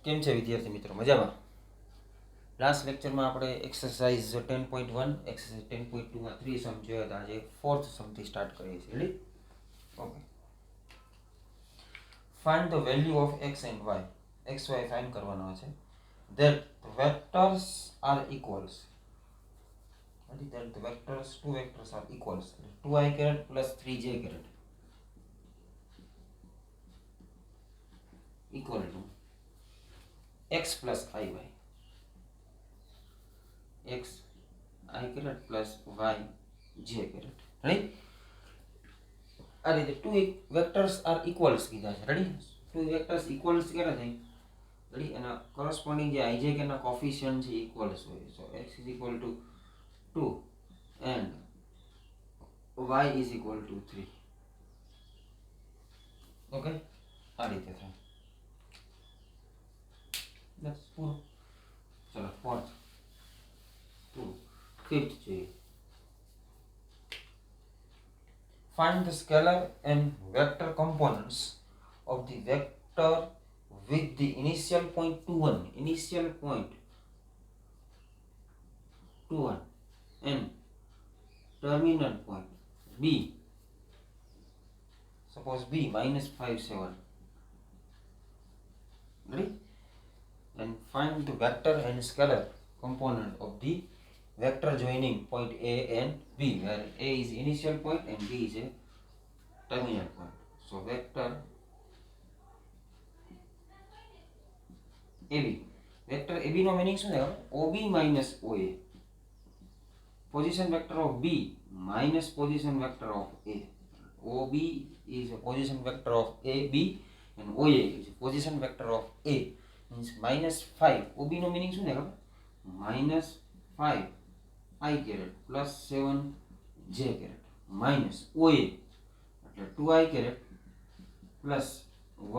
કેમ છે વિદ્યાર્થી મિત્રો? મજામાં? લાસ્ટ લેક્ચરમાં આપણે એક્સરસાઇઝ 10.1 એક્સરસાઇઝ 10.2માં 3 સમ જોયા હતા. આજે 4th સમથી સ્ટાર્ટ કરીએ છીએ. Ready? Okay. Find the value of x and y. x y find કરવાનો છે. That the vectors are equals. That the vectors, two vectors are equals. 2i caret plus 3j caret equal to x plus iy. x I caret plus y j caret. Right? આ રીતે two vectors R equals કીધા છે. Ready? Two vectors equals કેરા થાય? Ready? એના corresponding જે આઈ જે કે ના કોફિશિયન્ટ છે ઇક્વલ્સ હોય. સો x is equal to 2 and y is equal to 3. Okay? આ રીતે થાય. બસ પૂરું. ચલો ફોર્થ પૂરું. ફિફ્થ જોઈએ. Find the scalar and vector components of the vector with the initial point 2 1. Initial point 2 1 and terminal point B. Suppose B minus 5 7. Ready? And find the vector and scalar component of the vector joining point A and B, where A is initial point and B is a terminal point. So vector AB. Vector AB no meaning શું થાય? OB minus OA. Position vector of B minus position vector of A. OB is a position vector of AB and OA is a position vector of A. Means minus 5. OB no meaning શું થાય? Minus 5 I caret plus 7 j caret minus OA એટલે 2i caret plus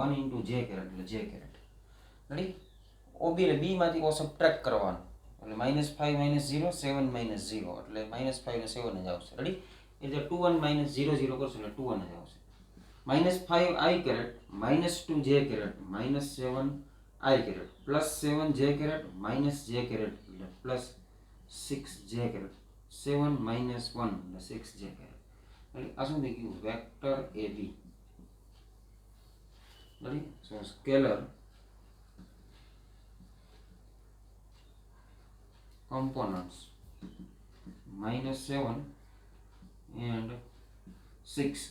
1 into j caret એટલે j caret. Ready? OB એટલે B માંથી ઓ subtract કરવાનો એટલે -5 -0 7 -0 એટલે -5 ને 7 જ આવશે. રેડી? એટલે 2 1 -0 0 કરશો એટલે 2 1 જ આવશે. -5i caret -2j caret -7 I caret plus 7 j caret minus j caret એટલે plus 6j caret 7 minus 1 એટલે 6j caret. એટલે આ શું થઈ ગયું? Vector AB. Ready? So scalar components -7 and 6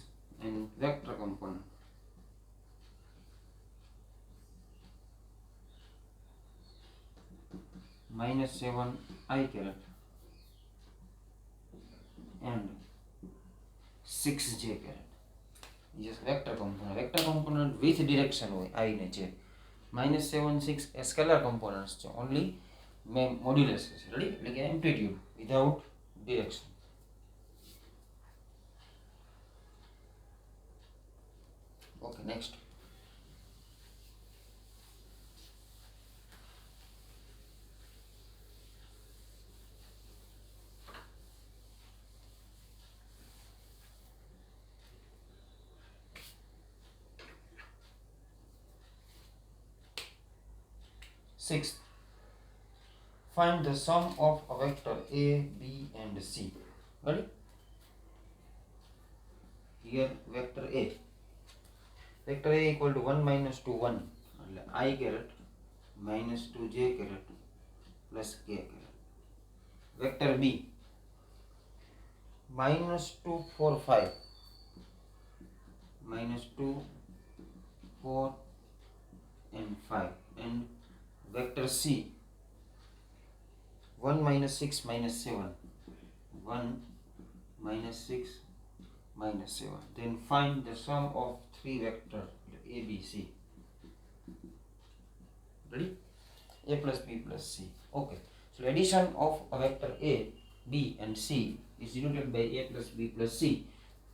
and vector component -7 I caret and 6j caret. Yes, vector component. Vector component with direction હોય I ને j. -7 6 એ scalar components છે. Only modulus છે. રેડી? એટલે કે amplitude without direction. Okay, next. Sixth, find the sum of a vector A, B and C. Ready? Here vector A. Vector A equal to 1 minus 2 1. I caret minus 2j caret plus k caret. Vector B minus 2 4 5 minus 2 4 and 5 and vector C 1 minus 6 minus 7 1 minus 6 minus 7. Then find the sum of three vector A, B, C. Ready? A plus B plus C. Okay. So addition of a vector A, B and C is denoted by A plus B plus C.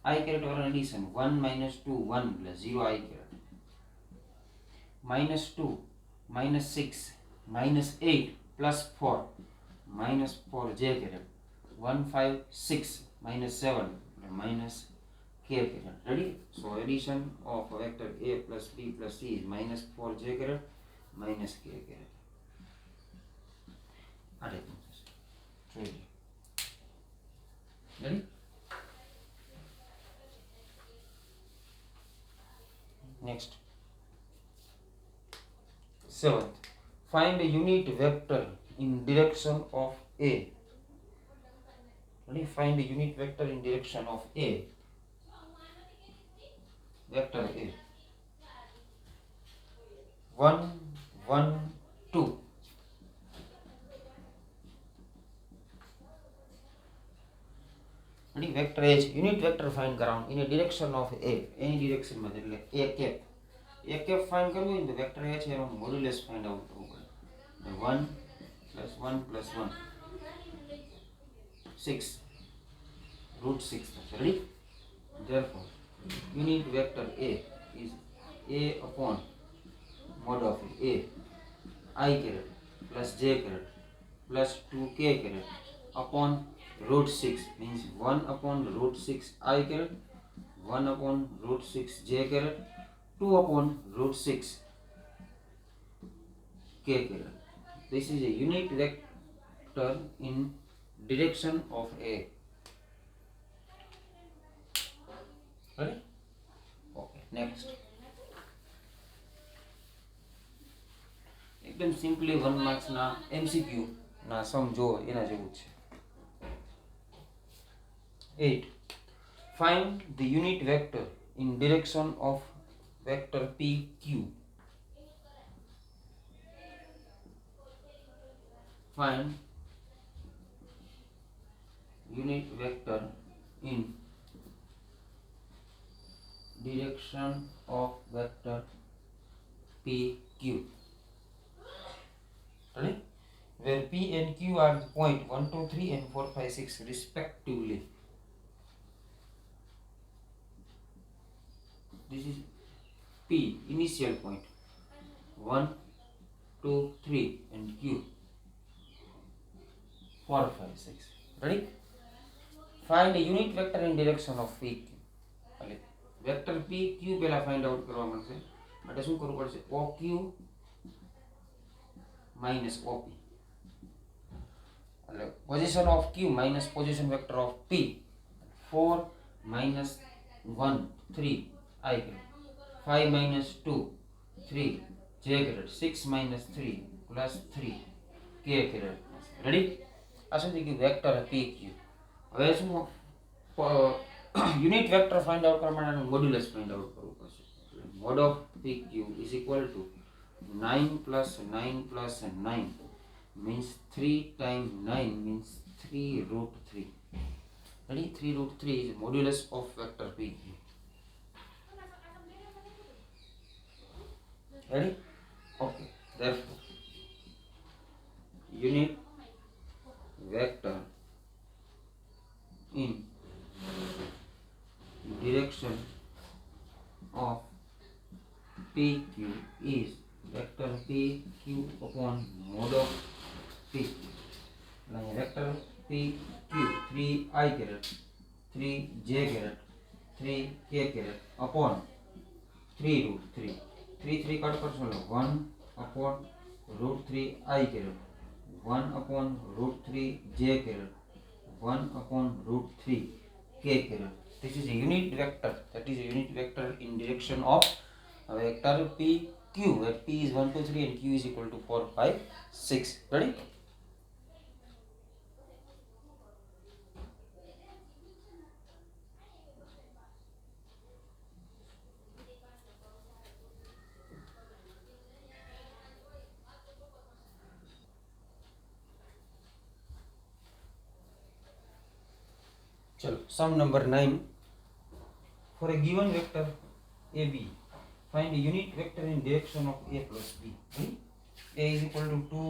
I caret over addition 1 minus 2 1 plus 0 I caret minus 2 minus 6 minus 8 plus 4 minus 4j caret 1 5 6 minus 7 minus k caret. Ready? So addition of vector A plus B plus C is minus 4j caret minus k caret આ ટાઈપનું થશે જોઈ લો ready next 7th find a unit vector in direction of a ready find a unit vector in direction of a vector a 1 1 2 ready vector a unit vector find કરાવવાનું in a direction of a any direction માં એટલે a cap find કરવું હોય તો vector a છે એનો modulus find out કરવું પડે 1 plus 1 plus 1 6 root 6 ready therefore unit vector a is a upon mod of a I caret plus j caret plus 2k caret upon root 6 means 1 upon root 6 I caret 1 upon root 6 j caret 2 upon root 6 k caret. This is a unit vector in direction of a. Ready? Okay. Next. एकदम simply 1 marks ना MCQ ना समझो एना जेवुं छे 8. Find the unit vector in direction of vector PQ. Find unit vector in direction of vector PQ. Ready? Where P and Q are the point 1, 2, 3 and 4, 5, 6 respectively. This is P, initial point 1, 2, 3 and Q 4, 5, 6. Ready? Find a unit vector in direction of PQ. Vector PQ પહેલા find out કરવા માંગશે માટે શું કરવું પડશે OQ minus OP એટલે position of Q minus position vector of P 4 minus 1 3 I caret 5 minus 2 3 j caret 6 minus 3 plus 3 k caret. Ready? આ શું થઈ ગયું વેક્ટર PQ. હવે શું યુનિટ વેક્ટર ફાઇન્ડ આઉટ કરવા માટે મોડ્યુલસ ફાઇન્ડ આઉટ કરવું પડશે mod of PQ is equal to 9 plus 9 plus 9 means 3 times 9 means 3 root 3. Ready? 3 root 3 is modulus of vector PQ. Ready? Okay. Therefore, unit vector in direction of PQ is vector PQ upon mod of P. Now vector PQ 3I caret 3j caret 3k caret upon 3 root 3 3 cut करशो 1 upon root 3I caret 1 upon root 3j caret 1 upon root 3k caret. This is a unit vector, that is a unit vector in direction of vector PQ where P is 1 2 3 and Q is equal to 4 5 6. Ready? चलो sum number 9. For a given vector AB, find a unit vector in direction of A plus B. A is equal to 2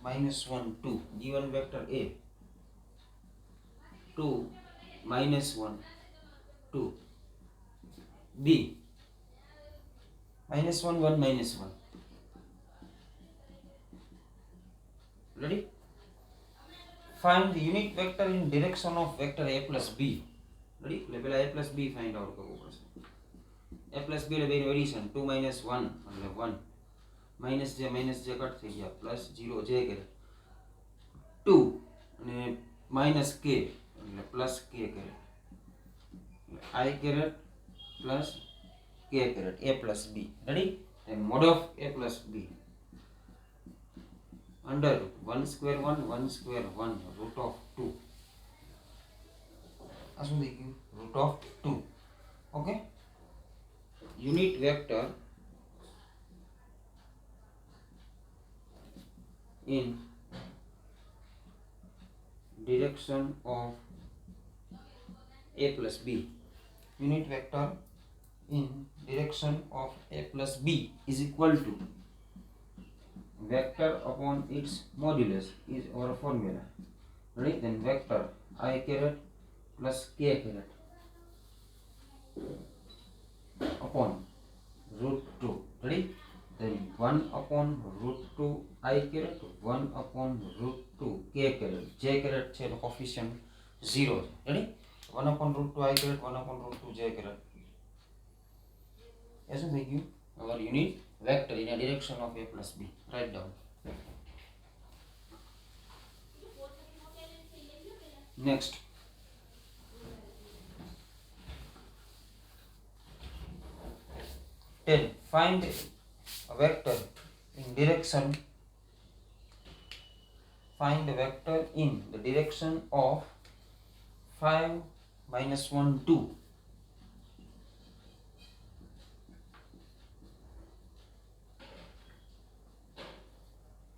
minus 1 2. Given vector A 2 minus 1 2. B minus 1 1 minus 1. Ready? Find the unit vector in direction of vector A plus B. Ready? Level A plus B find out. A plus B level addition 2 minus 1 1 minus J cut थी गया plus 0 जे करे 2 અને minus કે એટલે plus k caret i caret plus k caret a plus b ready and mod of a plus b under 1 square 1 square 1 root of 2 આ શું થઈ ગયું root of 2 okay unit vector in direction of a plus b unit vector in direction of a plus b is equal to vector upon its modulus is our formula right then vector I caret plus k caret upon root 2 ready then 1 upon root 2 I caret 1 upon root 2 k caret j caret છે તો coefficient 0 છે ready 1 upon root 2 I caret 1 upon root 2 j caret એ શું થઈ ગયું our unit vector in a direction of a plus b write down next then find a vector in direction find a vector in the direction of 5 minus 1 2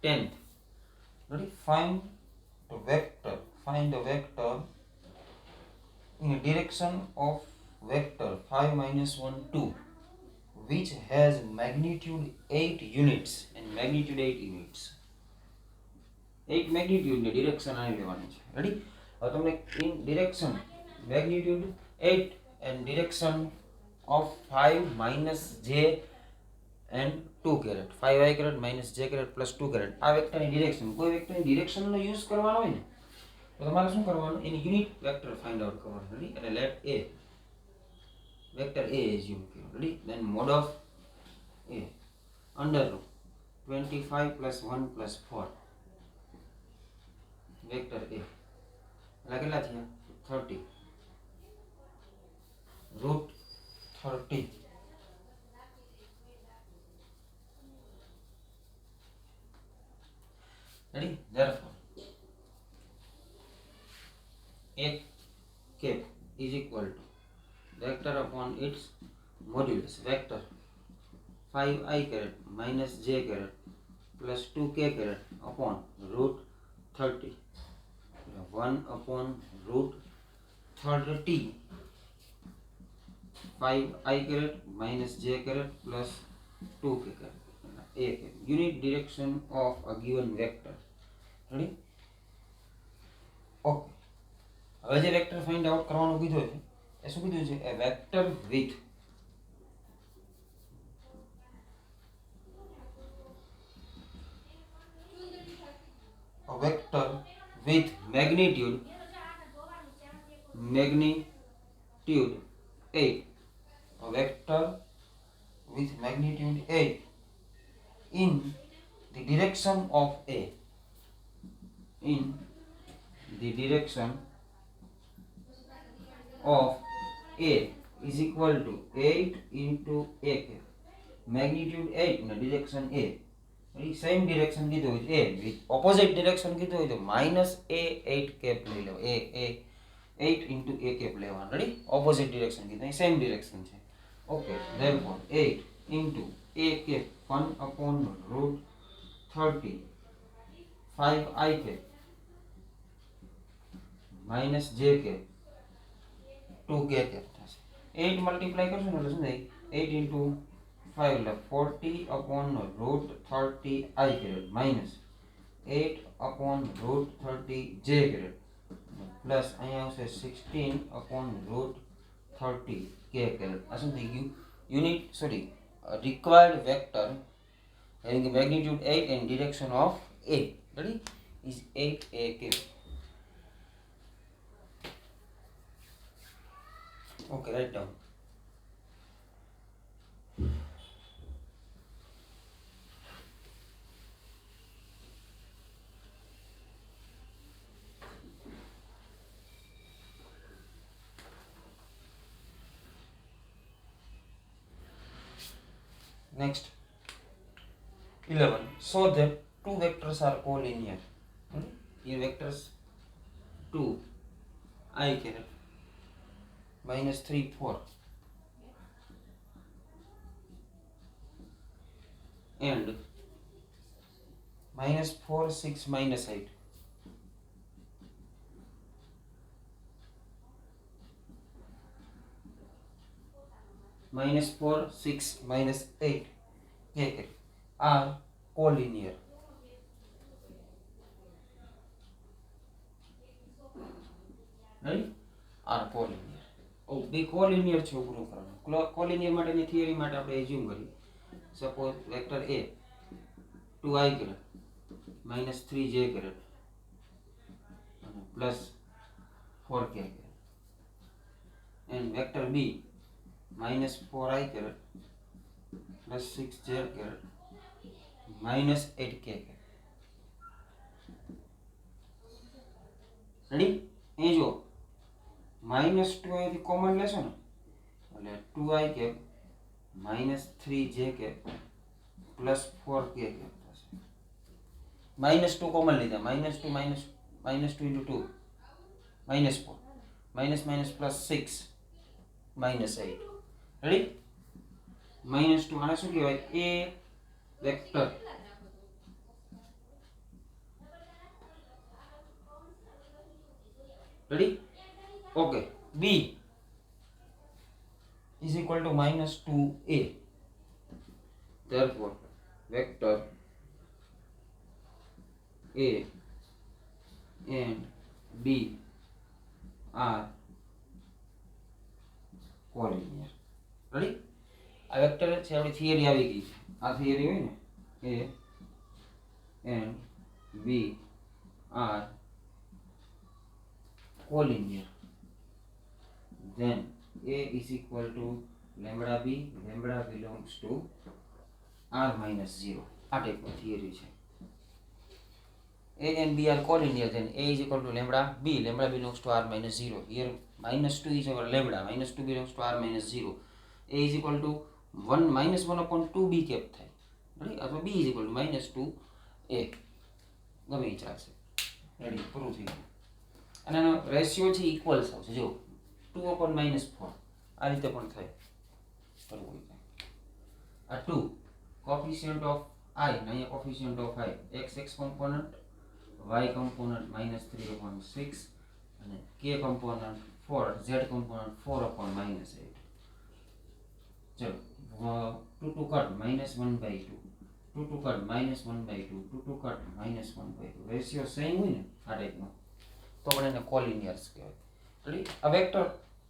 10th ready find a vector in a direction of vector 5 minus 1 2 which has magnitude 8 units and magnitude 8 units 8 magnitude ની direction આની લેવાની છે ready હવે તમને in direction magnitude 8 and direction of 5 minus j and 2 caret 5 I caret minus j caret plus 2 caret આ વેક્ટરની direction કોઈ વેક્ટરની ડિરેક્શનનો યુઝ કરવાનો હોય ને તો તમારે શું કરવાનું એની યુનિટ વેક્ટર ફાઇન્ડ આઉટ કરવાનું રેડી એટલે late a vector a assume kyo ready then mod of a under root 25 plus 1 plus 4 vector a એટલે કેટલા થયા 30 root 30 ready therefore a cap is equal to vector upon its modulus vector 5 I caret minus j caret plus 2k caret upon root 30 1 upon root 30 5 I caret minus j caret plus 2k caret a caret unit direction of a given vector ready okay હવે જે vector find out કરવાનું કીધું છે એ શું કીધું છે a vector with magnitude 8 a vector with magnitude 8 in the direction of a in the direction of a is equal to 8 into a magnitude 8 in the direction a same direction कीधुं होय a with opposite direction कीधुं होय तो -a8 cap લઈ લો a 8 into a cap લેવાનું ready opposite direction कीधुं same direction છે okay therefore 8 into a cap 1 upon root 30 5 I cap minus j cap 2k cap થશે 8 મલ્ટીપ્લાય કરશો ને એટલે શું થાય 8 into 5 એટલે 40 upon root 30 I caret minus 8 upon root 30 j caret plus અહીંયા આવશે 16 upon root 30 k caret આ શું થઈ ગયું unit sorry required vector having a magnitude 8 and direction of a ready is 8 a caret okay write down Next, 11. So that two vectors are collinear. Here vectors 2 I caret minus 3 4 and minus 4 6 minus 8. Minus 4 6 minus 8 are collinear. Right? Are collinear. બે collinear છે પૂરું કરવાનું. Collinear માટેની theory માટે આપણે assume કરી. Suppose vector A 2i caret minus 3j caret plus 4k caret and vector B minus 4i caret plus 6j caret minus 8k caret. Ready? એ જો માઇનસ 2 અહીંથી કોમન લેશો ને એટલે 2i cap minus 3j cap plus 4k cap થશે. Minus 2 common લીધા, minus 2 into 2 minus 4 minus plus 6 minus 8. Ready? minus 2 આને શું કહેવાય? A vector. Ready? Okay, B is equal to minus 2a. Therefore, vector A and B are collinear. Ready? આ vector છે આપણી theory આવી ગઈ છે. આ થિયરી હોય ને A and B are collinear. Then A is equal to lambda B, lambda belongs to R minus 0. આ ટાઈપની થિયરી છે. A and B are collinear, then A is equal to lambda B, lambda belongs to R minus 0. Here minus 2 is our lambda, minus 2 belongs to R minus 0. A is equal to 1 minus 1 upon 2B cap થાય. Ready? અથવા B is equal to minus 2A. ગમે એ ચાલશે. Ready? પૂરું થઈ ગયું. અને એનો ratio છે ઇક્વલ્સ આવશે. જો 2 upon minus 4 આ રીતે પણ થાય. કરવું હોય આ 2 કોફિશિયન્ટ ઓફ I અને અહીંયા coefficient of I, x component, y component minus 3 upon 6 અને k component 4, z component 4 upon minus 8. ચલો 2 to cut minus 1 by 2, 2 to cut minus 1 by 2, 2 to cut minus 1 by 2. Ratio same હોય ને આ ટાઈપનો તો આપણે એને કોલિનિયર્સ કહેવાય. રેડી? આ વેક્ટર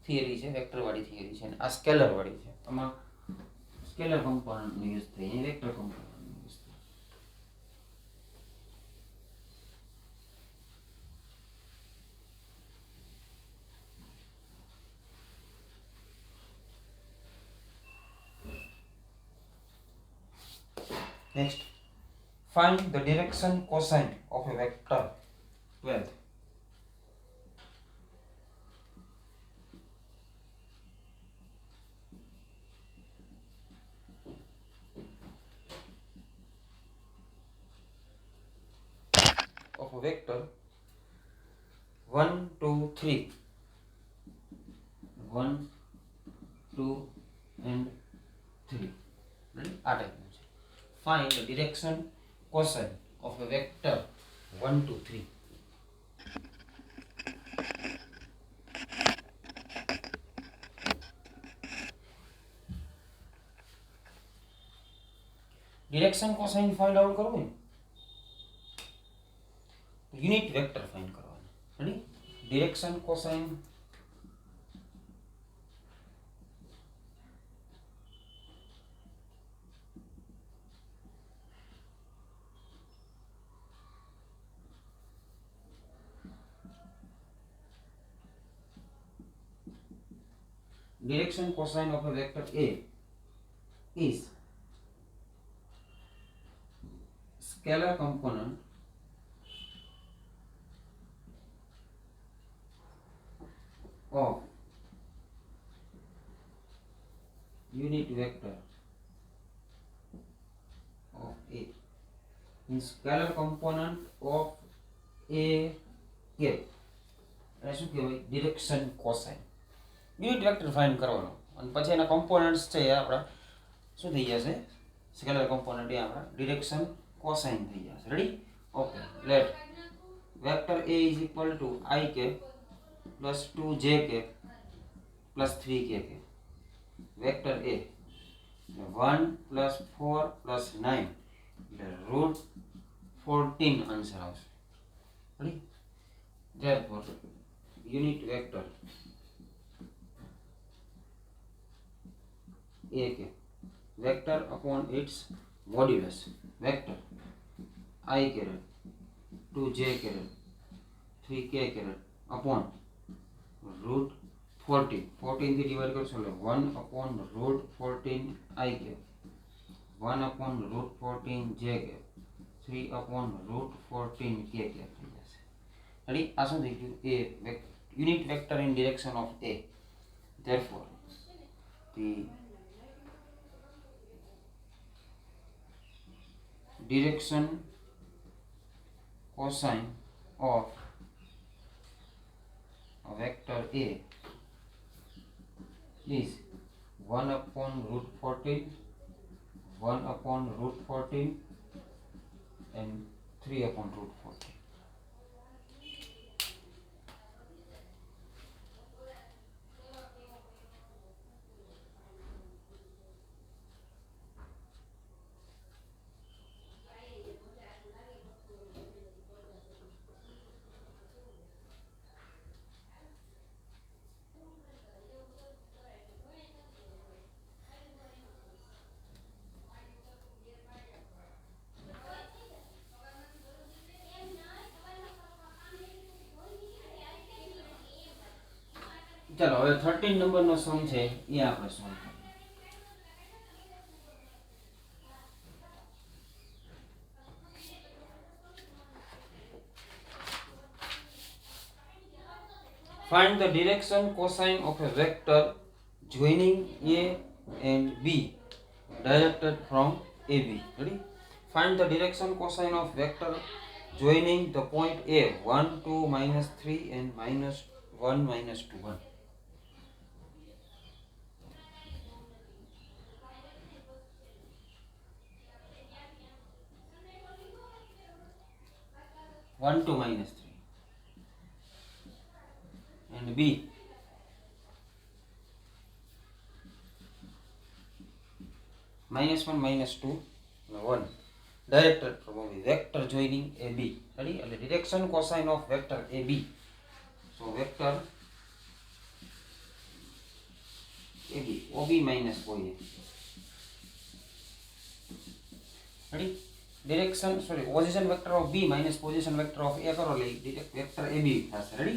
થિયરી છે, વેક્ટર વાળી થિયરી છે, અને આ સ્કેલર વાળી છે. આમાં સ્કેલર કમ્પોનન્ટનો યુઝ થાય, અહીં વેક્ટર કમ્પોનન્ટનો યુઝ થાય. Next, find the direction cosine of a vector 12. Of a vector 1 2 3, 1 2 and 3. Ready? આ ટાઈપનું છે. Find the direction cosine of a vector 1 2 3. Direction cosine find out કરવું ને યુનિટ વેક્ટર ફાઇન્ડ કરવાનું. Ready? Direction cosine direction cosine of a vector A is scalar component of unit vector in scalar component of a cap એને શું કહેવાય direction cosine unit vector find કરવાનો અને પછી એના કમ્પોનન્ટ્સ છે એ આપણા શું થઈ જશે સ્કેલર કમ્પોનન્ટ એ આપણા ડિરેક્શન કોસાઇન થઈ જશે ready okay late vector a is equal to I cap plus 2j cap plus 3k cap vector a 1 plus 4 plus 9 એટલે root 14 આન્સર આવશે ready therefore unit vector a cap vector upon its modulus vector I caret 2j caret 3k caret upon root 14 14 થી divide કરશો એટલે 1 upon root 14 I cap 1 upon root 14 j cap 3 upon root 14 k cap થઈ જશે ready આ શું થઈ ગયું a unit vector in direction of a therefore the direction cosine of a vector a is 1 upon root 14 1 upon root 14 and 3 upon root 14 चलो હવે 13 નંબરનો સમ છે એ આપણે સોલ્વ કરીએ find the direction cosine of a vector joining a and b directed from ab ready find the direction cosine of vector joining the point a 1 2 -3 and -1 -2 1 1 2 -3 and b -1 -2 1 directed from a vector joining ab ready and the direction cosine of vector ab so vector ab ob minus oa ready direction sorry position vector of b minus position vector of a કરો એટલે vector ab થશે ready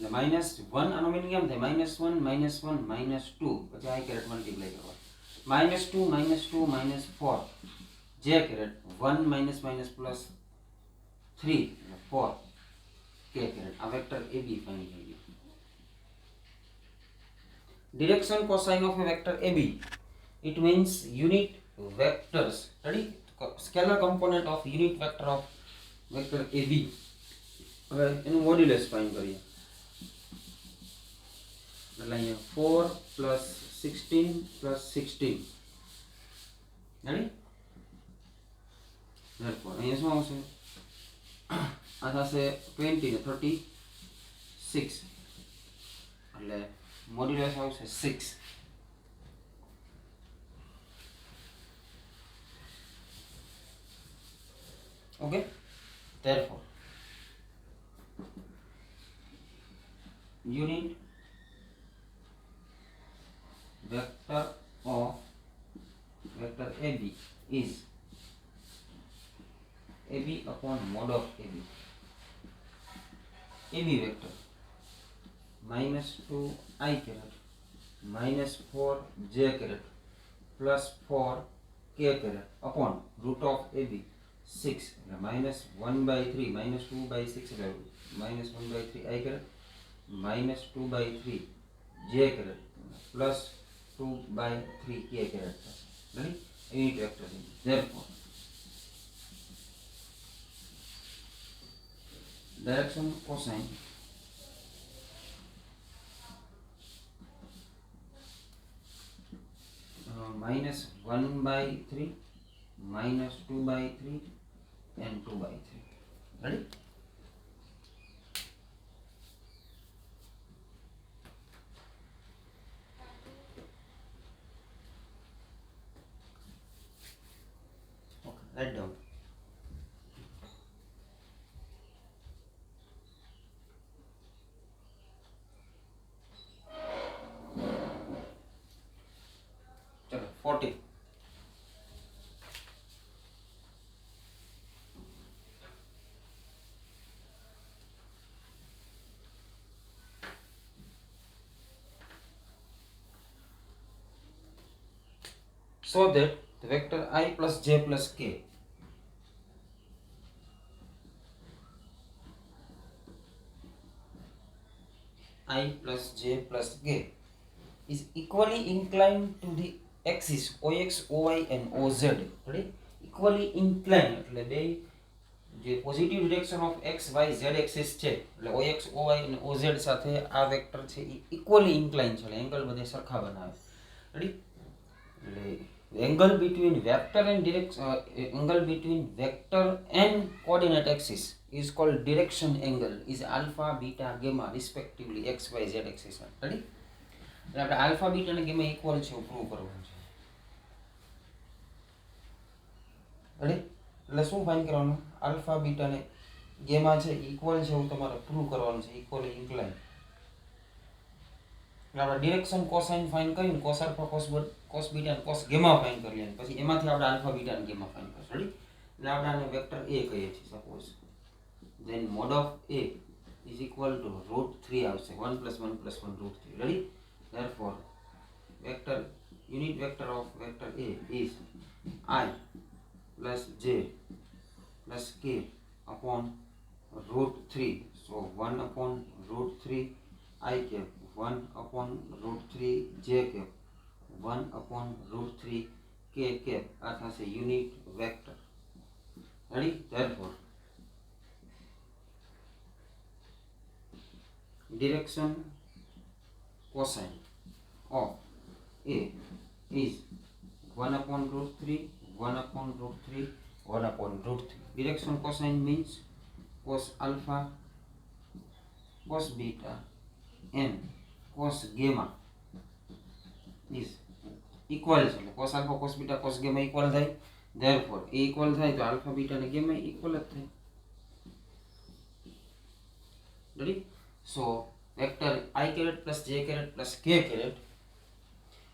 એટલે -1 આનો meaning કેમ થાય -1 -1 -2 પછી I caret multiply કરવા -2 -2 -4 j caret 1 minus minus plus 3 4 k caret a vector ab find થઈ ગયું direction cosine of a vector ab it means unit vectors ready scalar component of unit vector of vector ab હવે એનું modulus find કરીએ એટલે અહીંયા 4 plus 16 plus 16 ready therefore અહીંયા શું આવશે આ થશે 20 ને 36 એટલે મોડ્યુલસ આવશે 6 okay therefore unit vector of vector ab is ab upon mod of ab ab vector -2 I caret -4 j caret plus 4 k caret upon root of ab 6 -1/3 -2/6 -1/3 I caret -2/3 j caret plus 2/3 k caret ready unit vector therefore direction cosine -1/3, -2/3 and 2/3. Ready? Okay, write down. चलो 40. So that the vector I plus j plus k I plus j plus k is equally inclined to the axis ox, oy and oz. Ready? Equally inclined એટલે બે જે positive direction of x y z axis છે એટલે ox, oy અને oz સાથે આ vector છે એ equally incline છે એટલે એંગલ બધે સરખા બનાવે. રેડી? એટલે angle between vector and angle between vector and coordinate axis is called direction angle, is alpha, beta, gamma respectively x, y, z axis. Ready? એટલે આપણે આલ્ફા બીટા અને ગેમા ઇક્વલ છે એવું પ્રૂવ કરવાનું છે. રેડી? એટલે શું ફાઇન્ડ કરવાનું? આલ્ફા બીટા અને ગેમા છે ઇક્વલ છે એવું તમારે પ્રૂવ કરવાનું છે, ઇક્વલી ઇન્ક્લાઇન. એટલે આપણે ડિરેક્શન કોસાઇન ફાઇન્ડ કરીને કોસ આલ્ફા, કોસ બીટા અને કોસ ગેમા ફાઇન્ડ કરી લઈએ, પછી એમાંથી આપણે આલ્ફા બીટા અને ગેમા ફાઇન્ડ કરશું. રેડી? એટલે આપણે આને વેક્ટર a કહીએ છીએ suppose. then mod of a is equal to √3 આવશે, 1 + 1 + 1 √3. ready? Therefore vector unit vector of vector a is I plus j plus k upon √3. so 1 upon √3 I cap, 1 upon √3 j cap, 1 upon √3 k cap. આ થશે unit vector. ready? Therefore direction cosine of a is 1 upon √3, 1 upon √3, 1 upon √3. Direction cosine means cos alpha, cos beta and cos gamma is equal છે એટલે cos alpha, cos beta, cos gamma equal થાય. therefore a equal થાય તો alpha, beta અને gamma equal જ થાય. ready? so vector I caret plus j caret plus k caret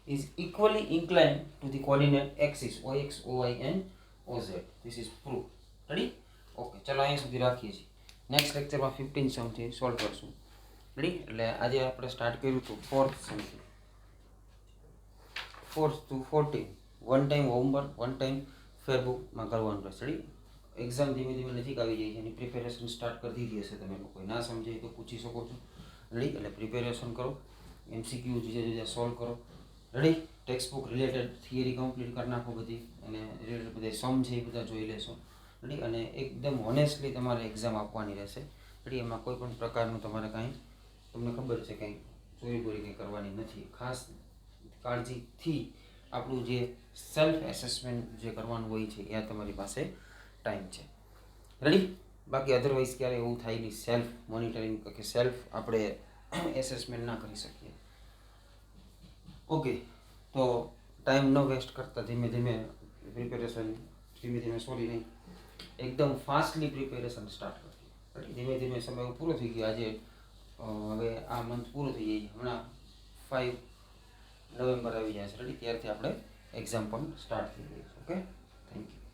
is equally inclined to the coordinate axis ox, oy and oz. this is proof. ready? okay, ચલો અહીંયા સુધી રાખીએ છીએ. Next લેક્ચરમાં 15 સમથી solve કરશું. Ready? એટલે આજે આપણે સ્ટાર્ટ કર્યું હતું 4th સમથી 4th to 14 one time homework, one time ફેરબુકમાં કરવાનું રહેશે. રેડી? એક્ઝામ ધીમે ધીમે નજીક આવી જાય છે, એની પ્રિપેરેશન સ્ટાર્ટ કરી દીધી હશે. તમે લોકોએ ના સમજાય તો પૂછી શકો છો. રેડી? એટલે પ્રિપેરેશન કરો, MCQ જુદા જુદા સોલ્વ કરો. Ready? Text book related theory complete કરી નાખો બધી, અને રિલેટેડ બધા સમ છે એ બધા જોઈ લેશો. રેડી? અને એકદમ હોનેસ્ટલી તમારે એક્ઝામ આપવાની રહેશે. રેડી? એમાં કોઈ પણ પ્રકારનું તમારે કાંઈ, તમને ખબર છે કંઈ ચોરી બોરી કંઈ કરવાની નથી. ખાસ કાળજીથી આપણું જે સેલ્ફ એસેસમેન્ટ જે કરવાનું હોય છે એ તમારી પાસે ટાઈમ છે. રેડી? બાકી અધરવાઇઝ ક્યારે એવું થાય નહીં, સેલ્ફ મોનિટરિંગ કે સેલ્ફ આપણે એસેસમેન્ટ ના કરી શકીએ. ઓકે, તો ટાઈમ ન વેસ્ટ કરતા ધીમે ધીમે પ્રિપેરેશન, ધીમે ધીમે સોરી નહીં, એકદમ ફાસ્ટલી પ્રિપેરેશન સ્ટાર્ટ કરતી. ધીમે ધીમે સમય પૂરો થઈ ગયો. આજે હવે આ મંથ પૂરો થઈ જાય, હમણાં 5 નવેમ્બર આવી જાય છે. રેડી? ત્યારથી આપણે એક્ઝામ પણ સ્ટાર્ટ થઈ ગઈ છે. Okay, thank you.